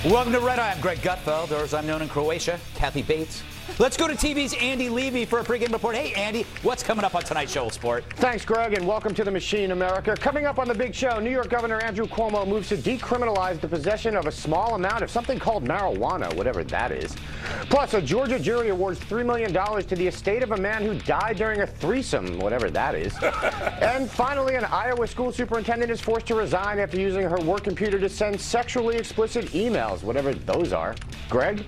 Welcome to Red Eye. I'm Greg Gutfeld, or as I'm known in Croatia, Kathy Bates. Let's go to TV's Andy Levy for a pregame report. Hey, Andy, what's coming up on tonight's show, Sport? Thanks, Greg, and welcome to the Machine, America. Coming up on the big show, New York Governor Andrew Cuomo moves to decriminalize the possession of a small amount of something called marijuana, whatever that is. Plus, a Georgia jury awards $3 million to the estate of a man who died during a threesome, whatever that is. And finally, an Iowa school superintendent is forced to resign after using her work computer to send sexually explicit emails, whatever those are. Greg?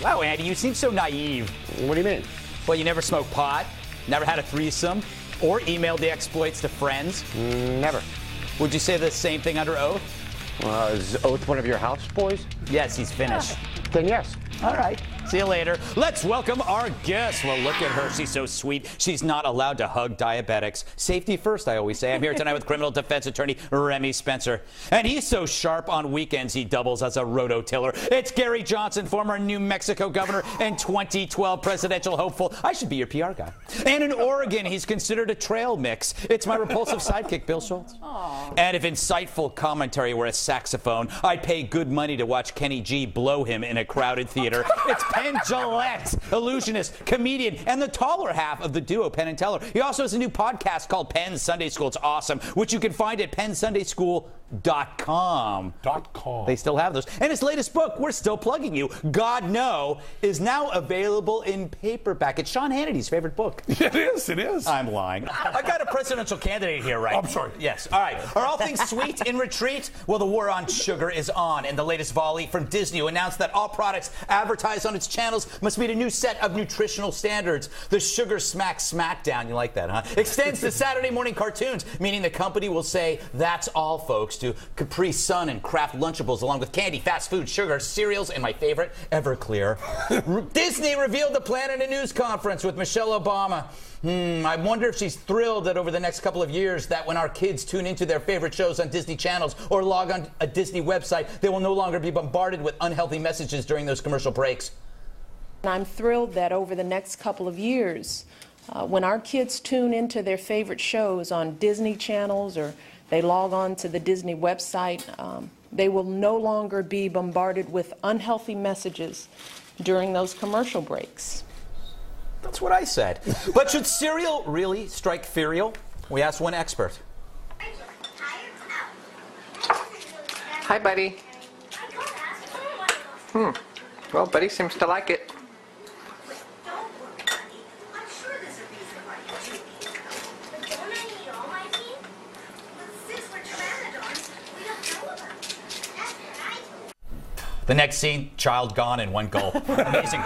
Wow, Andy, you seem so naive. What do you mean? Well, you never smoked pot, never had a threesome, or emailed the exploits to friends? Never. Would you say the same thing under oath? Is Oath one of your houseboys? Yes, he's Finnish. Then yes. All right. See you later. Let's welcome our guest. Well, look at her. She's so sweet. She's not allowed to hug diabetics. Safety first, I always say. I'm here tonight with criminal defense attorney Remi Spencer. And he's so sharp on weekends he doubles as a rototiller. It's Gary Johnson, former New Mexico governor and 2012 presidential hopeful. I should be your PR guy. And in Oregon, he's considered a trail mix. It's my repulsive sidekick, Bill Schultz. Aww. And if insightful commentary were a saxophone, I'd pay good money to watch Kenny G blow him in a crowded theater. It's Penn Jillette, illusionist, comedian, and the taller half of the duo Penn and Teller. He also has a new podcast called Penn Sunday School. It's awesome, which you can find at PennSundaySchool.com. They still have those. And his latest book, we're still plugging you, God No, is now available in paperback. It's Sean Hannity's favorite book. It is, it is. I'm lying. I got a presidential candidate here, right? I'm sorry. Yes. All right. Are all things sweet in retreat? Well, the war on sugar is on, and the latest volley from Disney announced that all products advertised on its channels must meet a new set of nutritional standards. The Sugar Smack Smackdown, you like that, huh? Extends to Saturday morning cartoons, meaning the company will say, that's all, folks, to Capri Sun and Kraft Lunchables, along with candy, fast food, sugar, cereals, and my favorite, Everclear. Disney revealed the plan in a news conference with Michelle Obama. I wonder if she's thrilled that over the next couple of years that when our kids tune into their favorite shows on Disney channels or log on a Disney website, they will no longer be bombarded with unhealthy messages during those commercial breaks. I'm thrilled that over the next couple of years, when our kids tune into their favorite shows on Disney channels or they log on to the Disney website, they will no longer be bombarded with unhealthy messages during those commercial breaks. That's what I said. But should cereal really strike ferial? We asked one expert. Hi, buddy. Well, Buddy seems to like it. The next scene, child gone in one goal. Amazing.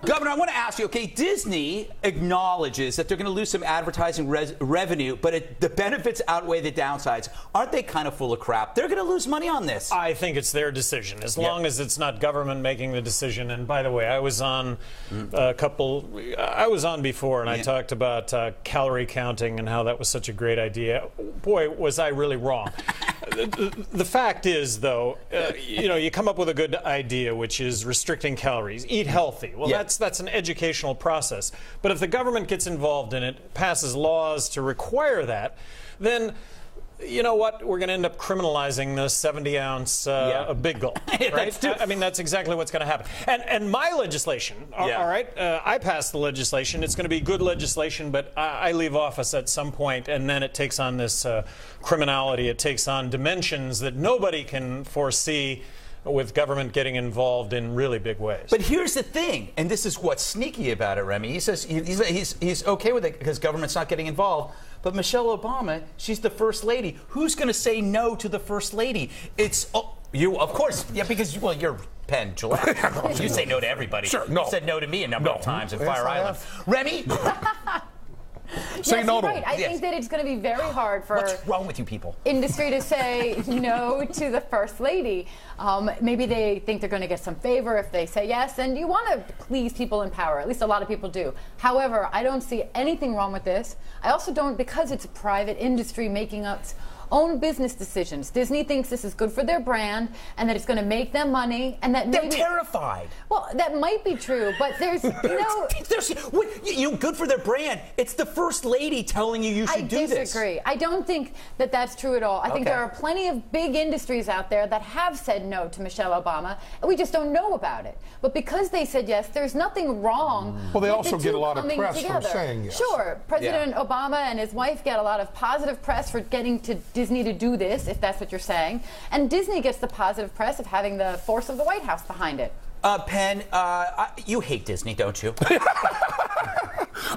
Governor, I want to ask you, okay, Disney acknowledges that they're going to lose some advertising revenue, but the benefits outweigh the downsides. Aren't they kind of full of crap? They're going to lose money on this. I think it's their decision, as long as it's not government making the decision. And by the way, I was on I was on before, and I talked about calorie counting and how that was such a great idea. Boy, was I really wrong. The fact is, though, you come up with a good idea, which is restricting calories, eat healthy. Well, that's an educational process. But if the government gets involved in it, passes laws to require that, then you know what? We're going to end up criminalizing the 70-ounce Big Gulp, right? I mean, that's exactly what's going to happen. And my legislation, all right, I passed the legislation. It's going to be good legislation, but I leave office at some point, and then it takes on this criminality. It takes on dimensions that nobody can foresee, with government getting involved in really big ways. But here's the thing, and this is what's sneaky about it, Remi. He says he's okay with it because government's not getting involved. But Michelle Obama, she's the first lady. Who's going to say no to the first lady? It's you, of course. Yeah, because you're Penn Jillette. You say no to everybody. Sure, no. You said no to me a number of times at Fire Island. Remi. Say no to right. I think that it's going to be very hard for what's wrong with you people? Industry to say no to the first lady. Maybe they think they're going to get some favor if they say yes, and you want to please people in power. At least a lot of people do. However, I don't see anything wrong with this. I also don't, because it's a private industry making us own business decisions. Disney thinks this is good for their brand and that it's going to make them money, and that They're maybe terrified. Well, that might be true, but there's good for their brand. It's the first lady telling you should do this. I disagree. I don't think that that's true at all. I think there are plenty of big industries out there that have said no to Michelle Obama, and we just don't know about it. But because they said yes, there's nothing wrong. Well, they with also the get two a lot of coming press together. for saying yes. Sure, President Obama and his wife get a lot of positive press for getting to Disney to do this, if that's what you're saying, and Disney gets the positive press of having the force of the White House behind it. Penn, you hate Disney, don't you?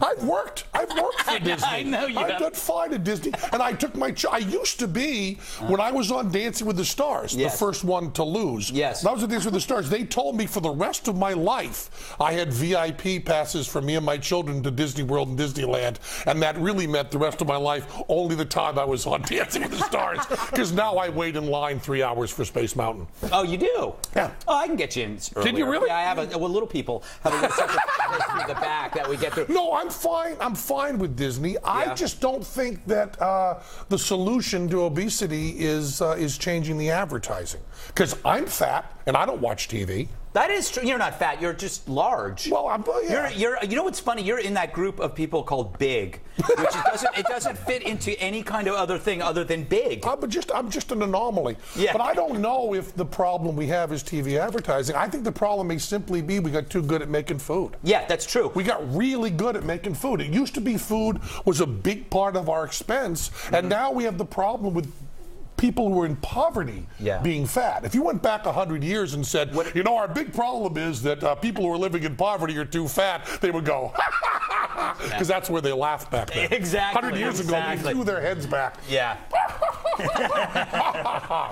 I've worked for Disney. I know you I've have. done fine at Disney, and I took my. I used to be when I was on Dancing with the Stars, the first one to lose. Yes. When I was on Dancing with the Stars. They told me for the rest of my life I had VIP passes for me and my children to Disney World and Disneyland, and that really meant the rest of my life only the time I was on Dancing with the Stars. Because now I wait in line 3 hours for Space Mountain. Oh, you do? Yeah. Oh, I can get you in earlier. Did you really? Yeah, I have little people have a little separate place through the back that we get through. No, I'm fine. I'm fine with Disney. I just don't think that the solution to obesity is changing the advertising. Because I'm fat and I don't watch TV. That is true. You're not fat. You're just large. Well, You're. You know what's funny? You're in that group of people called big, which it doesn't fit into any kind of other thing other than big. I'm just an anomaly. Yeah. But I don't know if the problem we have is TV advertising. I think the problem may simply be we got too good at making food. Yeah, that's true. We got really good at making food. It used to be food was a big part of our expense, and now we have the problem with people who are in poverty being fat. If you went back 100 years and said, you know, our big problem is that people who are living in poverty are too fat, they would go, because that's where they laughed back then. Exactly. 100 years ago, they threw their heads back. Yeah.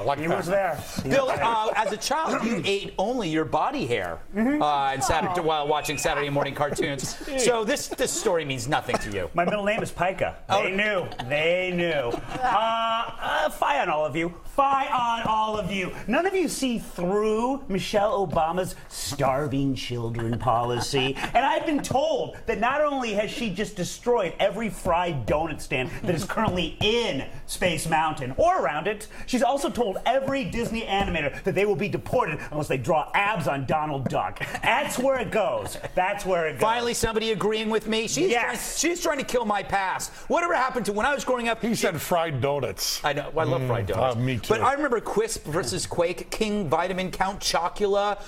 Like he was there. Bill, as a child, you ate only your body hair while watching Saturday morning cartoons. So this story means nothing to you. My middle name is Pica. They knew. They knew. Fie on all of you. Fie on all of you. None of you see through Michelle Obama's starving children policy. And I've been told that not only has she just destroyed every fried donut stand that is currently in Space Mountain or around it, she's also told every Disney animator that they will be deported unless they draw abs on Donald Duck. That's where it goes. That's where it goes. Finally, somebody agreeing with me. She's trying to kill my past. Whatever happened to when I was growing up? He said fried donuts. I know. I love fried donuts. Me too. But I remember Quisp versus Quake, King Vitamin, Count Chocula,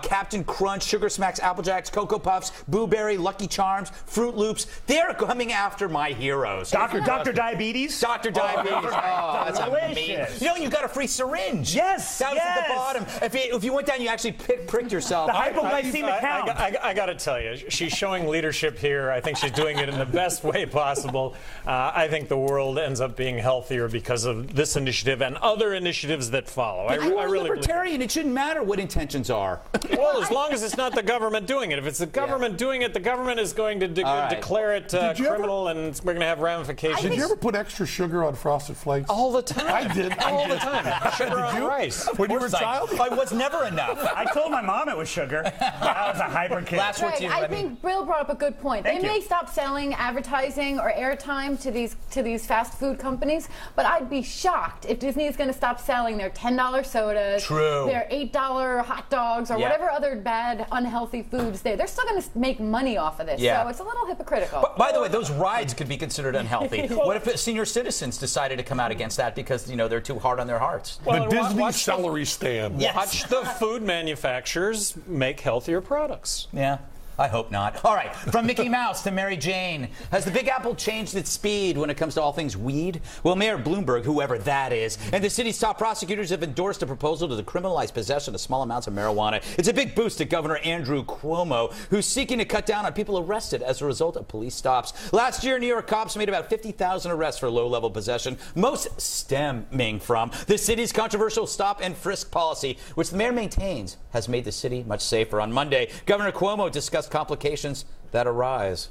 Captain Crunch, Sugar Smacks, Apple Jacks, Cocoa Puffs, Boo Berry, Lucky Charms, Fruit Loops. They're coming after my heroes. Dr. Diabetes? Dr. Diabetes. Oh, that's amazing. You know, you got a free syringe. Yes. Down at the bottom. If you went down, you actually pricked yourself. The hypoglycemic count. I got to tell you, she's showing leadership here. I think she's doing it in the best way possible. I think the world ends up being healthier because of this initiative and other initiatives that follow. I really Libertarian. It shouldn't matter what intentions are. Well, as long as it's not the government doing it. If it's the government doing it, the government is going to declare it criminal, and we're going to have ramifications. Did you ever put extra sugar on Frosted Flakes? All the time. I did. All the time. Sugar on rice. When you were a child? I was never enough. I told my mom it was sugar. I was a hyper kid. Last word to you, I Remi. think Bill brought up a good point. They may stop selling advertising or airtime to these fast food companies, but I'd be shocked if Disney is going to stop selling their $10 sodas, their $8 hot dogs, or whatever other bad, unhealthy foods they're still going to make money off of this. So it's a little hypocritical. By the way, those rides could be considered unhealthy. What if senior citizens decided to come out against that because they're too hard on their hearts? The Disney celery stand. Watch the food manufacturers make healthier products. Yeah. I hope not. All right, from Mickey Mouse to Mary Jane. Has the Big Apple changed its speed when it comes to all things weed? Well, Mayor Bloomberg, whoever that is, and the city's top prosecutors have endorsed a proposal to decriminalize possession of small amounts of marijuana. It's a big boost to Governor Andrew Cuomo, who's seeking to cut down on people arrested as a result of police stops. Last year, New York cops made about 50,000 arrests for low-level possession, most stemming from the city's controversial stop and frisk policy, which the mayor maintains has made the city much safer. On Monday, Governor Cuomo discussed complications that arise.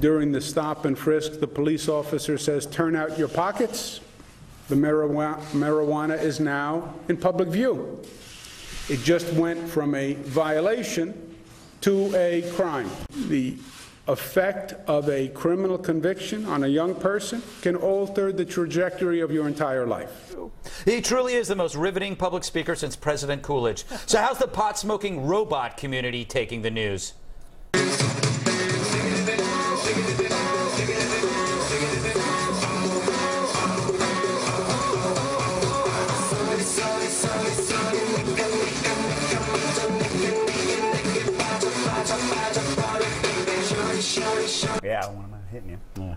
During the stop and frisk, the police officer says, "Turn out your pockets." The marijuana is now in public view. It just went from a violation to a crime. The effect of a criminal conviction on a young person can alter the trajectory of your entire life. He truly is the most riveting public speaker since President Coolidge. So how's the pot-smoking robot community taking the news? Yeah, when I'm hitting you. Yeah.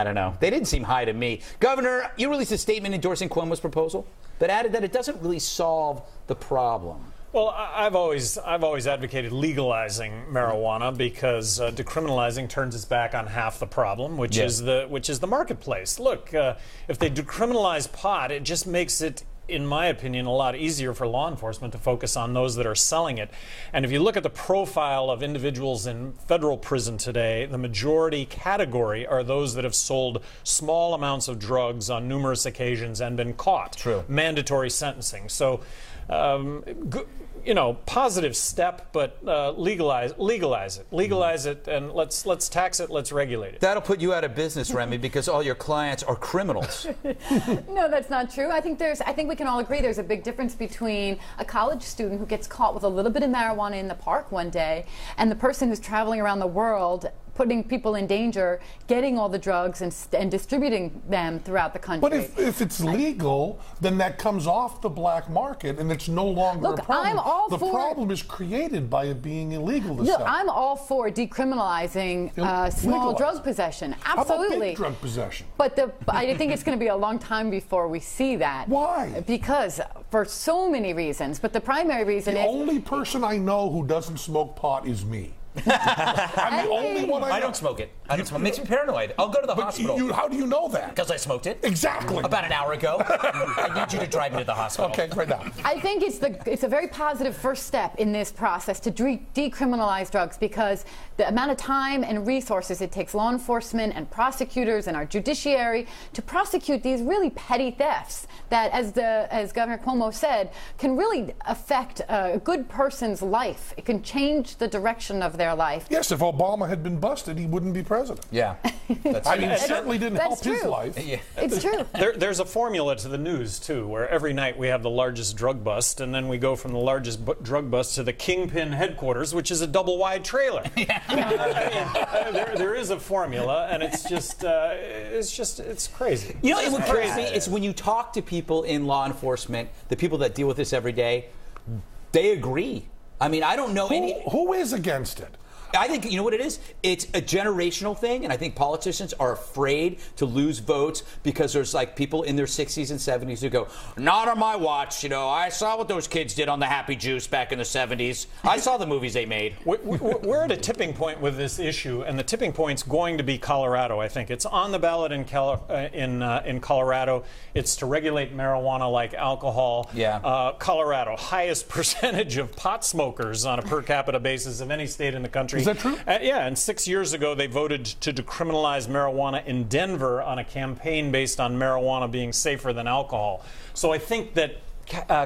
I don't know. They didn't seem high to me. Governor, you released a statement endorsing Cuomo's proposal, but added that it doesn't really solve the problem. Well, I've always advocated legalizing marijuana because decriminalizing turns its back on half the problem, which is the marketplace. Look, if they decriminalize pot, it just makes it, in my opinion, a lot easier for law enforcement to focus on those that are selling it. And if you look at the profile of individuals in federal prison today, the majority category are those that have sold small amounts of drugs on numerous occasions and been caught. True. Mandatory sentencing. So, you know, positive step, but legalize it, and let's tax it, let's regulate it. That'll put you out of business, Remi, because all your clients are criminals. No, that's not true. I think we can all agree there's a big difference between a college student who gets caught with a little bit of marijuana in the park one day and the person who's traveling around the world putting people in danger, getting all the drugs and distributing them throughout the country. But if it's legal, then that comes off the black market and it's no longer a problem. I'm all the problem is created by it being illegal to sell. I'm all for decriminalizing small drug possession. Absolutely. How about big drug possession? But I think it's going to be a long time before we see that. Why? Because for so many reasons. But the primary reason is... The only person I know who doesn't smoke pot is me. I'm the only one I know. I don't smoke it. I don't smoke it. It makes me paranoid. I'll go to the hospital. How do you know that? Because I smoked it. Exactly. About an hour ago. I need you to drive me to the hospital. Okay, right now. I think it's a very positive first step in this process to decriminalize drugs, because the amount of time and resources it takes law enforcement and prosecutors and our judiciary to prosecute these really petty thefts that, as Governor Cuomo said, can really affect a good person's life. It can change the direction of their life. Yes, if Obama had been busted, he wouldn't be president. Yeah. I mean, it certainly didn't help his life. Yeah. It's true. There's a formula to the news, too, where every night we have the largest drug bust, and then we go from the largest drug bust to the Kingpin headquarters, which is a double-wide trailer. There is a formula, and it's crazy. You know, what's crazy is when you talk to people in law enforcement, the people that deal with this every day, they agree. I mean, I don't know who is against it. I think, you know what it is? It's a generational thing, and I think politicians are afraid to lose votes because there's like people in their 60s and 70s who go, not on my watch, you know, I saw what those kids did on the Happy Juice back in the 70s. I saw the movies they made. We're at a tipping point with this issue, and the tipping point's going to be Colorado, I think. It's on the ballot in Colorado. It's to regulate marijuana like alcohol. Yeah. Colorado, highest percentage of pot smokers on a per capita basis of any state in the country. Is that true? Yeah, and 6 years ago they voted to decriminalize marijuana in Denver on a campaign based on marijuana being safer than alcohol. So I think that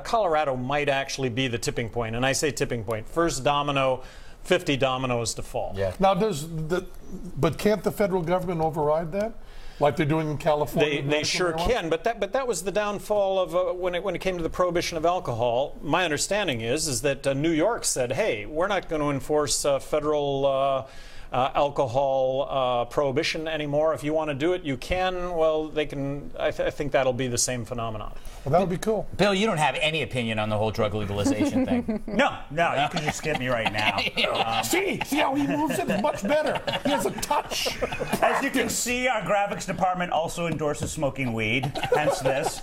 Colorado might actually be the tipping point, and I say tipping point. First domino, 50 dominoes to fall. Yeah. Now, but can't the federal government override that? Like they're doing in California? They sure can, but that was the downfall of when it came to the prohibition of alcohol. My understanding is that New York said, hey, we're not going to enforce federal alcohol prohibition anymore. If you want to do it, you can. Well, they can. I think that'll be the same phenomenon. Well, that'll be cool. Bill, you don't have any opinion on the whole drug legalization thing. No, you can just skip me right now. See how he moves it? Much better. He has a touch. As you can see, our graphics department also endorses smoking weed, hence this.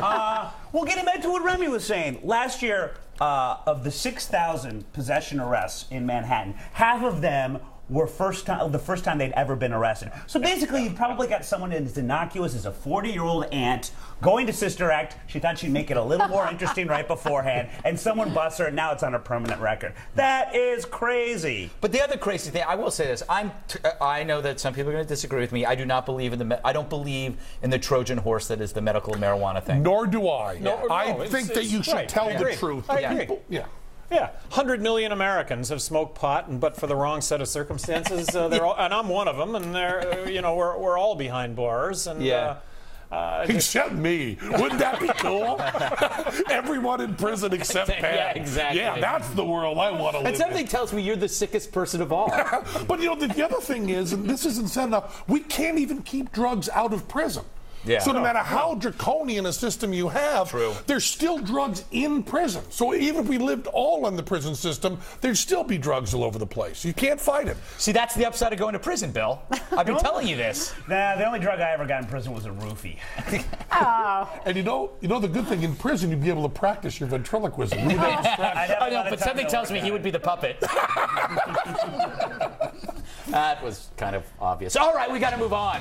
Well, getting back to what Remi was saying, last year, of the 6,000 possession arrests in Manhattan, half of them were the first time they'd ever been arrested. So basically, you probably got someone as innocuous as a 40-year-old aunt going to Sister Act. She thought she'd make it a little more interesting right beforehand, and someone busts her, and now it's on a permanent record. That is crazy. But the other crazy thing, I will say this: I know that some people are going to disagree with me. I do not believe I don't believe in the Trojan horse that is the medical marijuana thing. Nor do I. No, I think that you should tell the truth. I agree. People. Yeah. Yeah, 100 million Americans have smoked pot, but for the wrong set of circumstances, they're all, and I'm one of them. And they're, you know, we're all behind bars. And except me. Wouldn't that be cool? Everyone in prison except Penn. Yeah, exactly. Yeah, that's the world I want to live in. And something tells me you're the sickest person of all. But you know, the other thing is, and this isn't said enough, we can't even keep drugs out of prison. Yeah. So no matter how draconian a system you have, there's still drugs in prison. So even if we lived all on the prison system, there'd still be drugs all over the place. You can't fight it. See, that's the upside of going to prison, Bill. I've been telling you this. Nah, the only drug I ever got in prison was a roofie. And you know the good thing, in prison you'd be able to practice your ventriloquism. You would have I know, but something tells me he would be the puppet. That was kind of obvious. All right, we got to move on.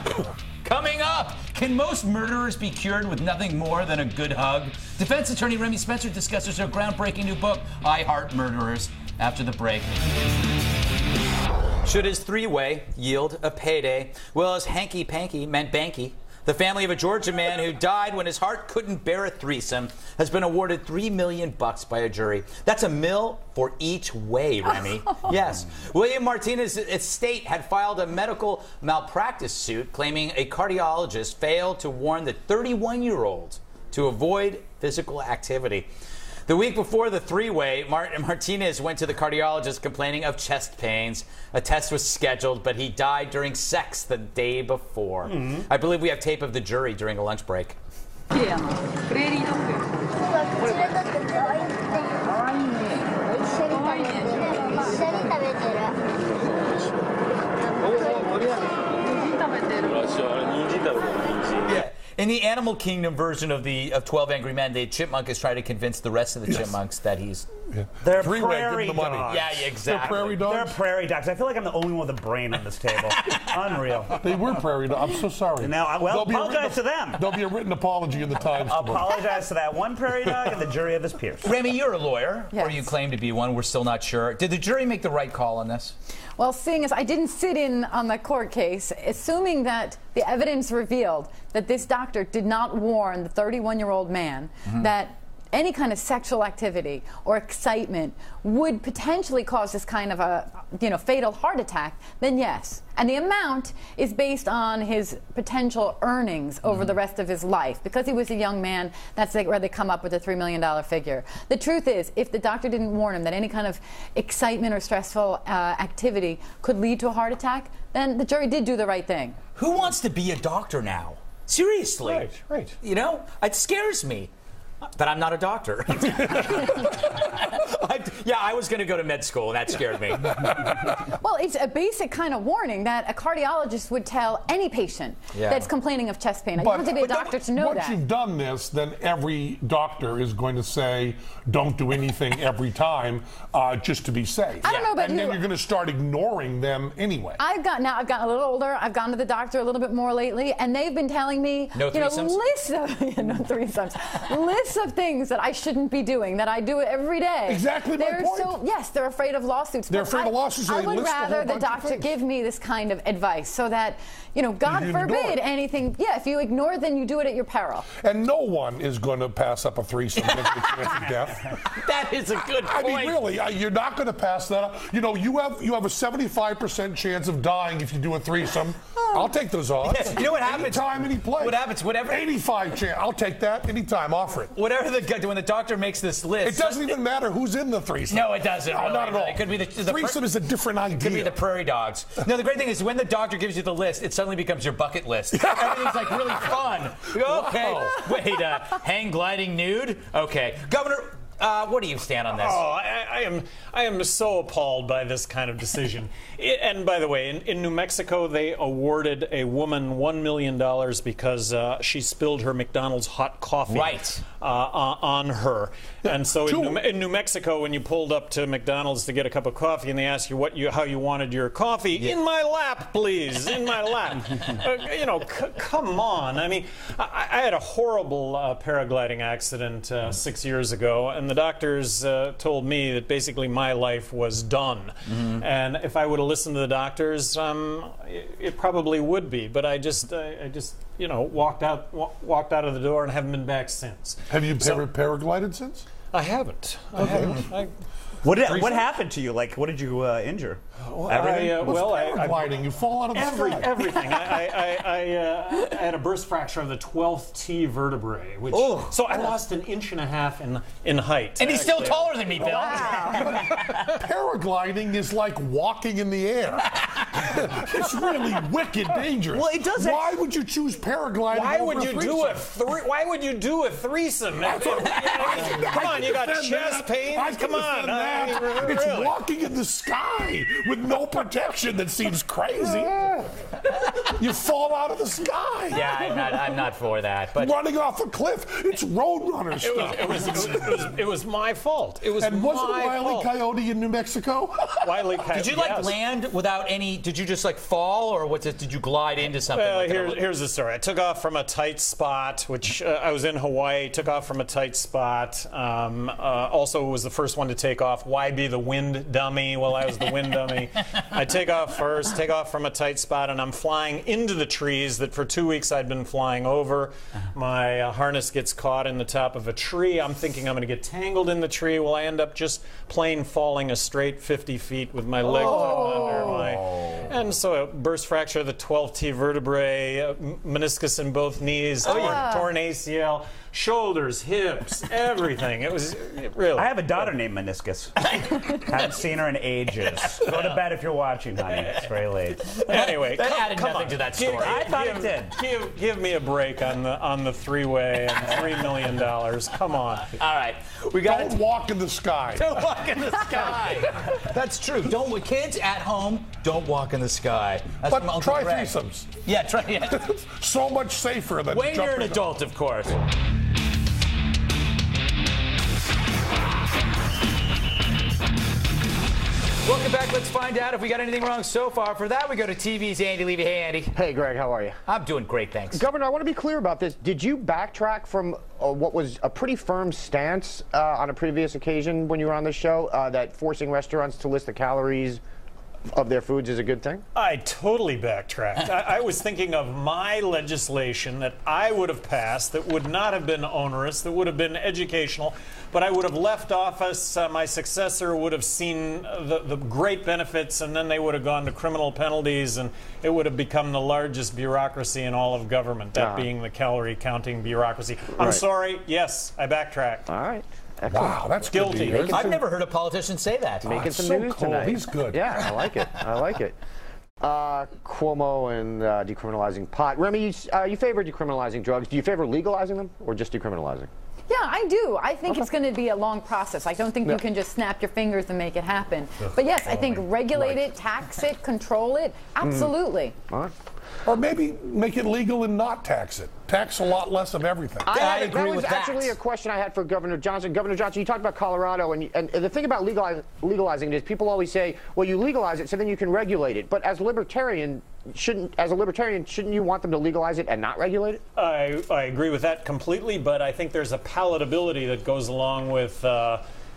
Coming up, can most murderers be cured with nothing more than a good hug? Defense attorney Remi Spencer discusses her groundbreaking new book, I Heart Murderers, after the break. Should his three-way yield a payday? Well, his hanky-panky meant banky. The family of a Georgia man who died when his heart couldn't bear a threesome has been awarded $3 million by a jury. That's $1 million for each way, Remi. Yes. William Martinez's estate had filed a medical malpractice suit claiming a cardiologist failed to warn the 31-year-old to avoid physical activity. The week before the three-way, Martinez went to the cardiologist complaining of chest pains. A test was scheduled, but he died during sex the day before. I believe we have tape of the jury during a lunch break. Yeah. In the Animal Kingdom version of 12 Angry Men, the chipmunk is trying to convince the rest of the chipmunks that he's... They're prairie dogs. Yeah, exactly. They're prairie dogs? They're prairie dogs. I feel like I'm the only one with a brain on this table. Unreal. They were prairie dogs. I'm so sorry. Now, well, apologize to them. There'll be a written apology in the Times tomorrow. Apologize to that one prairie dog and the jury of his peers. Remi, you're a lawyer, Yes. or you claim to be one. We're still not sure. Did the jury make the right call on this? Well, seeing as I didn't sit in on the court case, assuming that the evidence revealed that this doctor did not warn the 31-year-old man that any kind of sexual activity or excitement would potentially cause this kind of a, fatal heart attack, then yes. And the amount is based on his potential earnings over the rest of his life. Because he was a young man, that's where they come up with the $3 million figure. The truth is, if the doctor didn't warn him that any kind of excitement or stressful activity could lead to a heart attack, then the jury did do the right thing. Who wants to be a doctor now? Seriously. Right. You know, it scares me. But I'm not a doctor. I was going to go to med school, and that scared me. Well, it's a basic kind of warning that a cardiologist would tell any patient that's complaining of chest pain. You don't have to be a doctor to know that. Once you've done this, then every doctor is going to say, don't do anything every time just to be safe. I don't know about and then you're going to start ignoring them anyway. I've gotten a little older. I've gone to the doctor a little bit more lately, and they've been telling me, no threesomes? Lists of no threesomes, lists of things that I shouldn't be doing, that I do it every day. Exactly my point. Yes, they're afraid of lawsuits. They're afraid of lawsuits. I would rather the doctor give me this kind of advice so that, God forbid anything. Yeah, if you ignore it, then you do it at your peril. And no one is going to pass up a threesome with a chance of death. That is a good point. I mean, really, you're not going to pass that up. You have a 75% chance of dying if you do a threesome. I'll take those odds. Yeah, you know what happens? Anytime, any place. What happens? Whatever. 85 chance. I'll take that anytime. Offer it. Whatever when the doctor makes this list. It doesn't even matter who's in the threesome. No, it doesn't. No, really. not at all. It could be the threesome is a different idea. It could be the prairie dogs. No, the great thing is when the doctor gives you the list, it suddenly becomes your bucket list. Everything's like really fun. Okay. Wow. Wait, hang gliding nude? Okay. Governor, what do you stand on this? Oh, I am so appalled by this kind of decision. And by the way, in New Mexico, they awarded a woman $1 million because she spilled her McDonald's hot coffee on her. And so in New Mexico, when you pulled up to McDonald's to get a cup of coffee and they asked you how you wanted your coffee, in my lap, please, in my lap. Come on. I mean, I had a horrible paragliding accident 6 years ago, and the doctors told me that basically my life was done. And if I would have listened to the doctors, it probably would be. But I just walked out of the door and haven't been back since. Have you paraglided since? I haven't. I haven't. What happened to you? Like, what did you injure? Everything? Paragliding. You fall out of the sky. Everything. I had a burst fracture of the 12th T vertebrae, which so I lost 1.5 inches in height. And he's still taller than me, Bill. Wow. Paragliding is like walking in the air. It's really wicked dangerous. Well, it doesn't. Why would you choose paragliding? Why over would you do Why would you do a threesome? Come on, you got chest pain. Come on. It's walking in the sky with no protection that seems crazy. You fall out of the sky. Yeah, I'm not for that. But running off a cliff, it's Roadrunner stuff. It was my fault. It was and wasn't my Wile E. fault. Coyote in New Mexico? Wile E. Coyote. Did you land without any? Did you just fall, or did you glide into something? Here's the story. I took off from a tight spot, which I was in Hawaii. Took off from a tight spot. Also was the first one to take off. Why be the wind dummy? Well, I was the wind dummy. I take off first, take off from a tight spot, and I'm flying into the trees that for 2 weeks I'd been flying over. My harness gets caught in the top of a tree. I'm thinking I'm going to get tangled in the tree. Well, I end up just plain falling a straight 50 feat with my leg under my... And so a burst fracture of the 12th T vertebrae, meniscus in both knees, torn ACL, shoulders, hips, everything. It was really... I have a daughter named Meniscus. Haven't seen her in ages. Go to bed if you're watching, honey. It's very late. Anyway, that added nothing to that story. I thought it did. Give me a break on the three-way and $3 million. Come on. All right, we got. Don't walk in the sky. Don't walk in the sky. That's true. Don't kids at home. Don't walk in the sky. That's but from Uncle try Greg. threesomes. Yeah, try. Yeah. So much safer than when you're an jumping adult, of course. Welcome back. Let's find out if we got anything wrong so far. For that, we go to TV's Andy Levy. Hey, Andy. Hey, Greg. How are you? I'm doing great, thanks. Governor, I want to be clear about this. Did you backtrack from what was a pretty firm stance on a previous occasion when you were on the show that forcing restaurants to list the calories of their foods is a good thing? I totally backtracked. I was thinking of my legislation that I would have passed that would not have been onerous, that would have been educational, but I would have left office. My successor would have seen the great benefits, and then they would have gone to criminal penalties, and it would have become the largest bureaucracy in all of government, that being the calorie counting bureaucracy. I'm sorry. Yes, I backtracked. All right. Excellent. Wow, that's guilty. I've never heard a politician say that. Making some so news cool. tonight. He's good. Yeah, I like it. I like it. Cuomo and decriminalizing pot. Remi, you favor decriminalizing drugs. Do you favor legalizing them or just decriminalizing? Yeah, I do. I think it's going to be a long process. I don't think you can just snap your fingers and make it happen. But yes, I think regulate it, tax it, control it. Absolutely. All right. Or maybe make it legal and not tax it. Tax a lot less of everything. I agree that was with actually a question I had for Governor Johnson. Governor Johnson, you talked about Colorado, and the thing about legalizing it is people always say, well, you legalize it so then you can regulate it. But as a libertarian, shouldn't you want them to legalize it and not regulate it? I agree with that completely, but I think there's a palatability that goes along with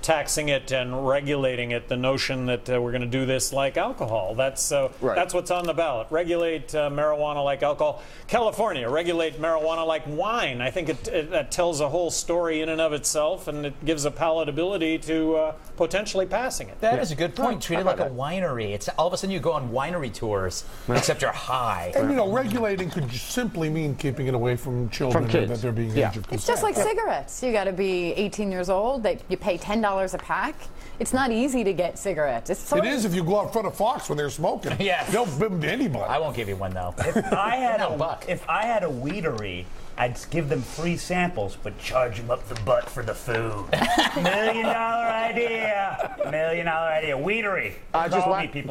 taxing it and regulating it, the notion that we're going to do this like alcohol. That's what's on the ballot. Regulate marijuana like alcohol. California, regulate marijuana like wine. I think that tells a whole story in and of itself, and it gives a palatability to potentially passing it. That is a good point. Treat it like a winery. It's all of a sudden you go on winery tours, except you're high. And regulating could simply mean keeping it away from children that they're being age of consent. It's just like cigarettes. You got to be 18 years old. You pay $10 a pack. It's not easy to get cigarettes. It is if you go out in front of Fox when they're smoking. Yes. They'll bim to anybody. I won't give you one though. If I had a weedery, I'd give them free samples, but charge them up the butt for the food. $1 million idea. $1 million idea. Weedery.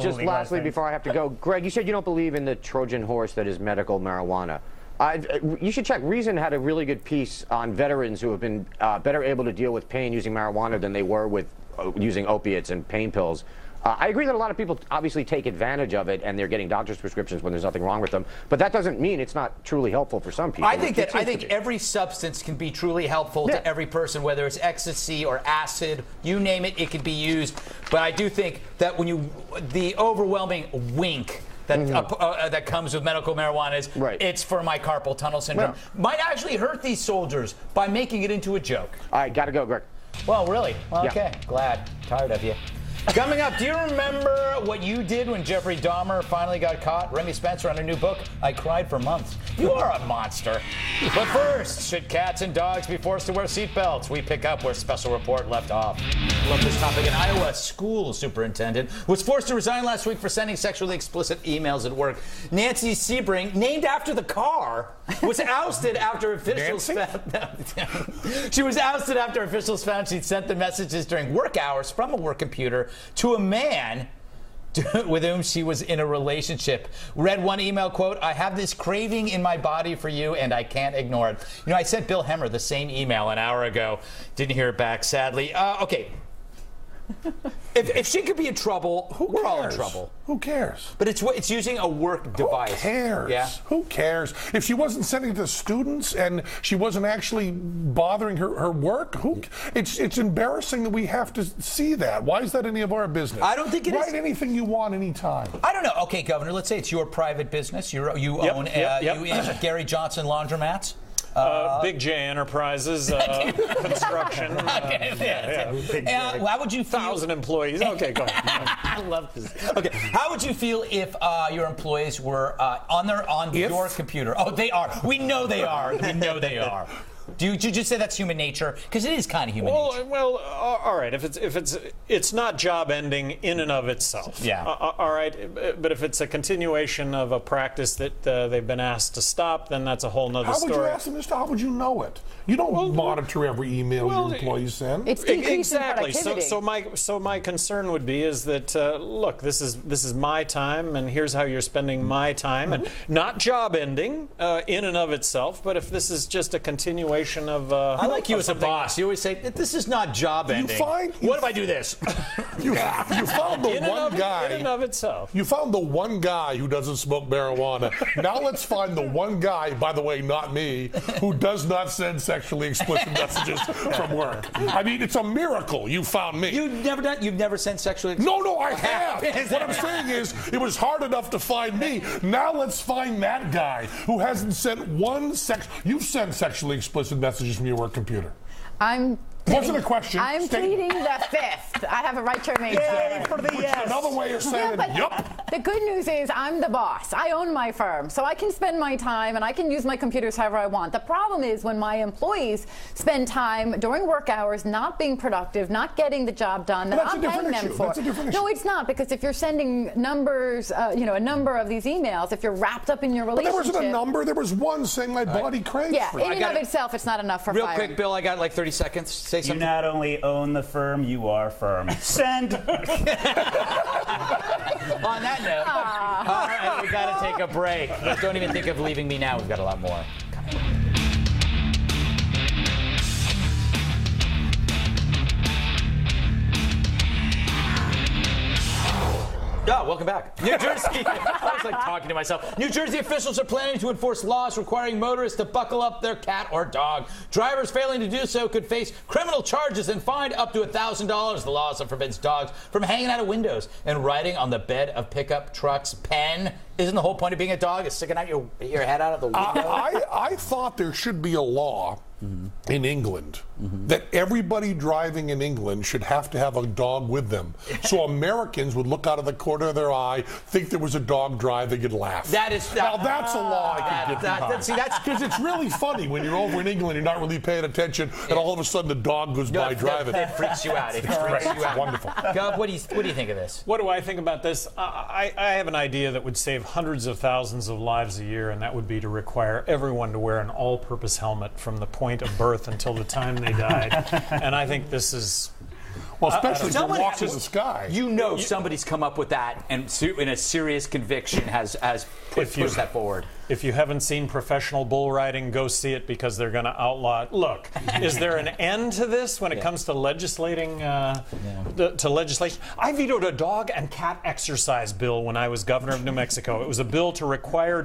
Just lastly, before I have to go, Greg, you said you don't believe in the Trojan horse that is medical marijuana. You should check. Reason had a really good piece on veterans who have been better able to deal with pain using marijuana than they were with using opiates and pain pills. I agree that a lot of people obviously take advantage of it and they're getting doctor's prescriptions when there's nothing wrong with them, but that doesn't mean it's not truly helpful for some people. I think every substance can be truly helpful to every person, whether it's ecstasy or acid, you name it, it can be used. But I do think that when the overwhelming wink that comes with medical marijuana is it's for my carpal tunnel syndrome. Might actually hurt these soldiers by making it into a joke. All right, gotta go, Greg. Well, really? Well, Yeah. okay. Glad. Tired of you. Coming up, do you remember what you did when Jeffrey Dahmer finally got caught? Remi Spencer on her new book, I Cried for Months. You are a monster. But first, should cats and dogs be forced to wear seatbelts? We pick up where Special Report left off. Love this topic. An Iowa school superintendent was forced to resign last week for sending sexually explicit emails at work. Nancy Sebring, named after the car, was ousted after officials found she was ousted after officials found she'd sent the messages during work hours from a work computer to a man with whom she was in a relationship. Read one email, quote, I have this craving in my body for you and I can't ignore it. You know, I sent Bill Hemmer the same email an hour ago. Didn't hear it back, sadly. Okay. If she could be in trouble, we're all in trouble. Who cares? But it's using a work device. Who cares? Yeah. Who cares? If she wasn't sending it to students and she wasn't actually bothering her work, it's embarrassing that we have to see that. Why is that any of our business? I don't think it is. Write anything you want anytime. I don't know. Okay, Governor, let's say it's your private business. You own Gary Johnson Laundromats. Big J Enterprises, construction. How would you feel? 1,000 employees. Okay, go ahead. I love this. Okay, how would you feel if your employees were on your computer? Oh, they are. We know they are. We know they are. Do you just say that's human nature? Because it is kind of human nature. Well, all right. If it's not job ending in and of itself. Yeah. All right. But if it's a continuation of a practice that they've been asked to stop, then that's a whole nother story. How would you ask them to stop? How would you know it? You don't monitor every email your employees send. It's decreasing exactly. productivity. So my concern would be is that look, this is my time, and here's how you're spending my time, and not job ending in and of itself. But if this is just a continuation of I like you as a boss. You always say, this is not job ending. What if I do this? You found the one guy. In and of itself. You found the one guy who doesn't smoke marijuana. Now let's find the one guy, by the way, not me, who does not send sexually explicit messages from work. I mean, it's a miracle you found me. You've never sent sexually explicit? No, I have. What I'm saying is, it was hard enough to find me. Now let's find that guy who hasn't sent one You've sent sexually explicit messages from your work computer. Wasn't a question. I'm pleading the fifth. I have a right to remain silent. For the yes. Another way of saying The good news is I'm the boss. I own my firm, so I can spend my time and I can use my computers however I want. The problem is when my employees spend time during work hours not being productive, not getting the job done that I'm paying them for. That's a different issue. No, it's not, because if you're sending numbers, a number of these emails, if you're wrapped up in your relationship. But there wasn't a number. There was one saying my body craves. Yeah, in and of itself, it's not enough for Real firing. quick, Bill, I got like 30 seconds. Say something. You not only own the firm, you are firm. Send. On that note, all right, we got to take a break. But don't even think of leaving me now. We've got a lot more coming. Oh, welcome back. New Jersey. I was like talking to myself. New Jersey officials are planning to enforce laws requiring motorists to buckle up their cat or dog. Drivers failing to do so could face criminal charges and fined up to $1,000. The law also forbids dogs from hanging out of windows and riding on the bed of pickup trucks. Penn, isn't the whole point of being a dog is sticking out your head out of the window? I thought there should be a law in England that everybody driving in England should have to have a dog with them. So Americans would look out of the corner of their eye, think there was a dog driving, and laugh. Now that's a law I could get behind. See, that's because it's really funny when you're over in England, you're not really paying attention, and all of a sudden the dog goes by driving. That freaks you out. It freaks you out. Wonderful. Gov, what do you think of this? What do I think about this? I have an idea that would save hundreds of thousands of lives a year, and that would be to require everyone to wear an all-purpose helmet from the point of birth until the time they died. And I think this is... Well, especially if you walk in the sky. You know somebody's come up with that and in a serious conviction has pushed that forward. If you haven't seen professional bull riding, go see it because they're going to outlaw it. Look, is there an end to this when it comes to legislating, to legislation? I vetoed a dog and cat exercise bill when I was governor of New Mexico. It was a bill to require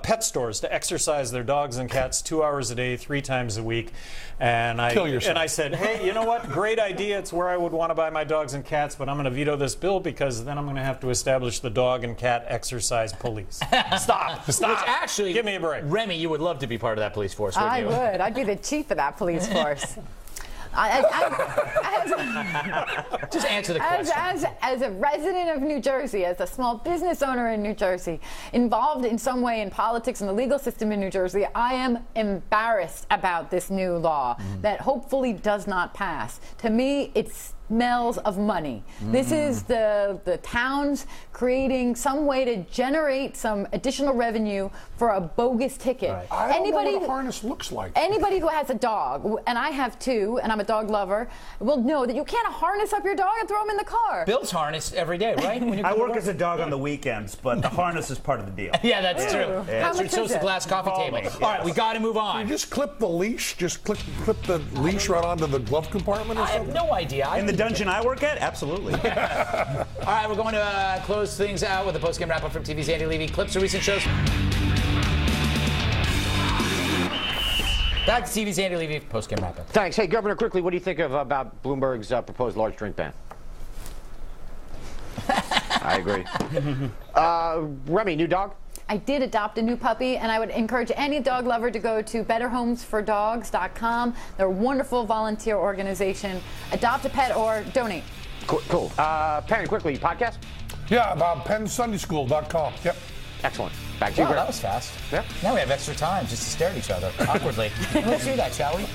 pet stores to exercise their dogs and cats 2 hours a day, 3 times a week. And I said, hey, you know what? Great idea. It's where I would want to buy my dogs and cats, but I'm going to veto this bill because then I'm going to have to establish the dog and cat exercise police. Stop. Which actually, give me a break. Remi, you would love to be part of that police force, wouldn't you? I would. I'd be the chief of that police force. Just answer the question. As a resident of New Jersey, as a small business owner in New Jersey, involved in some way in politics and the legal system in New Jersey, I am embarrassed about this new law that hopefully does not pass. To me, it smells of money. This is the towns creating some way to generate some additional revenue for a bogus ticket. Right. I don't know what a harness looks like. Anybody who has a dog, and I have two, and I'm a dog lover, will know that you can't harness up your dog and throw him in the car. Bill's harnessed every day, right? When you I work as a dog on the weekends, but the harness is part of the deal. Yeah, that's true. Yeah. How much so is the glass coffee table. Yes. All right, we got to move on. You just clip the leash, just clip the leash right onto the glove compartment or I something? have no idea. In the dungeon I work at? Absolutely. All right, we're going to close things out with a post-game wrap-up from TV's Andy Levy. Clips of recent shows. Back to TV's Andy Levy, post-game wrap-up. Thanks. Hey, Governor, quickly, what do you think about Bloomberg's proposed large drink ban? I agree. Remi, new dog? I did adopt a new puppy, and I would encourage any dog lover to go to betterhomesfordogs.com. They're a wonderful volunteer organization. Adopt a pet or donate. Cool. Penn, quickly, podcast? Yeah, about PennSundaySchool.com. Yep. Excellent. Back to you, Wow, Greg. that was fast. Yeah. Now we have extra time just to stare at each other awkwardly. Let's do that, shall we?